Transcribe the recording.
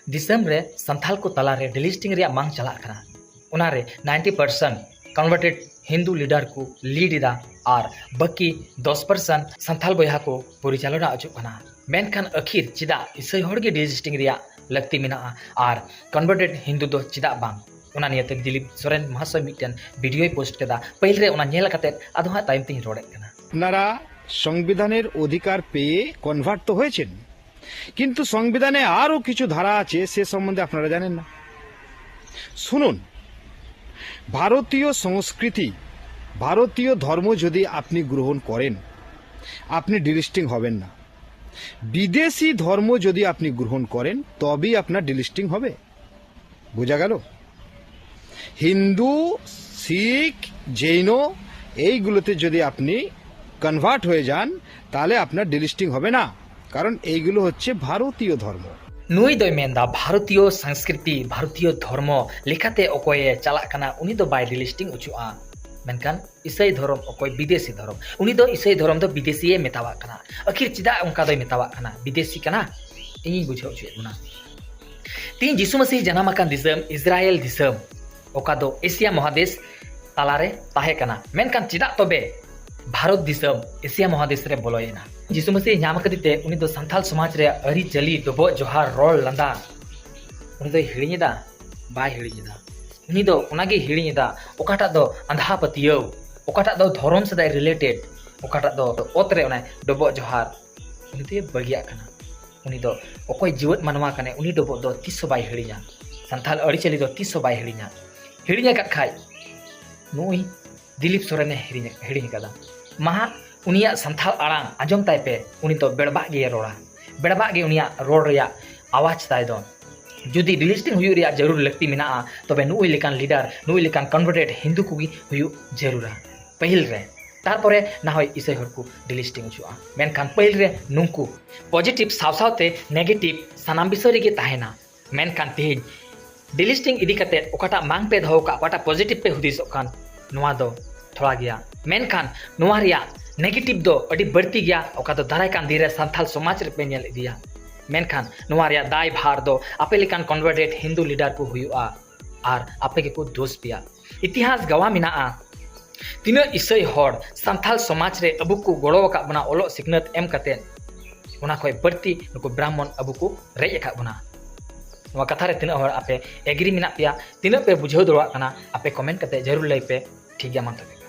दिसम रे संथाल को तला रे डिलिस्टिंग रे मांग चला कना उनारे 90% कन्वर्टेड हिंदू लीडर को लीड इदा और बाकी 10% संथाल बया को परिचालना अचुकना मेनखान अखिर चिदा इसै हर गे डिलिस्टिंग रे लगती मेना और कन्वर्टेड हिंदू दो चिदा बांग उना नियते दिलीप सोरेन महाशय मिटन वीडियो पोस्ट केदा पहले रे उना नेल काते आदो हा टाइम तिन रोडे कना আপনারা সংবিধানের অধিকার পেয়ে কনভার্ট তো হয়েছেন, কিন্তু সংবিধানে আরো কিছু ধারা আছে সে সম্বন্ধে আপনারা জানেন না। শুনুন, ভারতীয় সংস্কৃতি ভারতীয় ধর্ম যদি আপনি গ্রহণ করেন আপনি ডিলিস্টিং হবেন না। বিদেশি ধর্ম যদি আপনি গ্রহণ করেন তবেই আপনার ডিলিস্টিং হবে। বোঝা গেল? হিন্দু, শিখ, জৈন এইগুলোতে যদি আপনি কনভার্ট হয়ে যান তাহলে আপনার ডিলিস্টিং হবে না, কারণ এইগুলো হচ্ছে ভারতীয় ধর্ম। नुई दो मेंदा भारतीय संस्कृति भारतीय धर्म लेखाते अकोय चला कना उनी दो बाय डिलिस्टिंग उचुआ मेनकान ईसाई धर्म अकोय विदेशी धर्म उनी दो ईसाई धर्म दो विदेशी मेतावा कना आखिर चिदा उनका दो मेतावा कना विदेशी कना इनी बुझाव उचु बुना तीन यीशु मसीह जनामाकान दिसम इजराइल दिसम ओका दो एशिया महादेश तालारे ताहे कना मेनकान चिदा तबे भारत दिसम एशिया महादेश रे बोलोयना यीशु मसीह नाम कदिते उनी दो संथाल समाज रे अरी चली डबो जोहार रोल लंदा उनी दो हिड़िदा बाय हिड़िदा उनी दो उनागे हिड़िदा ओकाटा दो अंधा पतियो ओकाटा दो धर्म सदाय रिलेटेड ओकाटा दो ओतरे उना डबो जोहार उनी दो बगिया कना उनी दो ओकोय जीवत मानवा कने उनी डबो दो तिसो बाय हिड़िया संथाल अरी चली दो तिसो बाय हिड़िया का खाय नुई दिलीप सोरेन हिड़िया कदा महा उनिया संथाल आड़ांग आजम ताय पे उनी तो बेड़बा गे रोड़ा बेड़बा गे उनिया रोड रिया आवाज ताय दो जुदी डिलिस्टिंग हुयु रिया जरूर लगती मेना तबे नुई लेकान लीडर नुई लेकान कन्वर्टेड हिंदू कुगी हुयु जरूरा पहिल रे तारपरे ना होय इसे हरकु डिलिस्टिंग हुआ मेनखान पहिल रे नुंकु पॉजिटिव सावसावते नेगेटिव सनाम बिसय गे ताहेना मेनखान तेज डिलिस्टिंग इदी कते ओकाटा मांग पे दहो का ओकाटा पॉजिटिव पे हुदिसो कान नुआ दो थोड़ा गया मेनखान नुआ रिया नेगेटिव दो अड़ी बढ़ती गया ओका दो दाराय कान धीरे संथाल समाज रे पे नेल इदिया मेनखान नुआ रिया दाय भार दो आपे लेकान कन्वर्टेड हिंदू लीडर को हुआ और आपे के को दोष पिया इतिहास गवा मिना तीना इसई हर संथाल समाज रे अबु को गड़ो का बना ओलो सिकनत एम कते उना खोय बढ़ती नुको ब्राह्मण अबु को रेज का बना नुआ कथा रे तीना हर आपे एग्री मिना पिया तीना पे बुझाव दरवा कना आपे कमेंट कते जरूर लई पे ठीक गया मान तबे।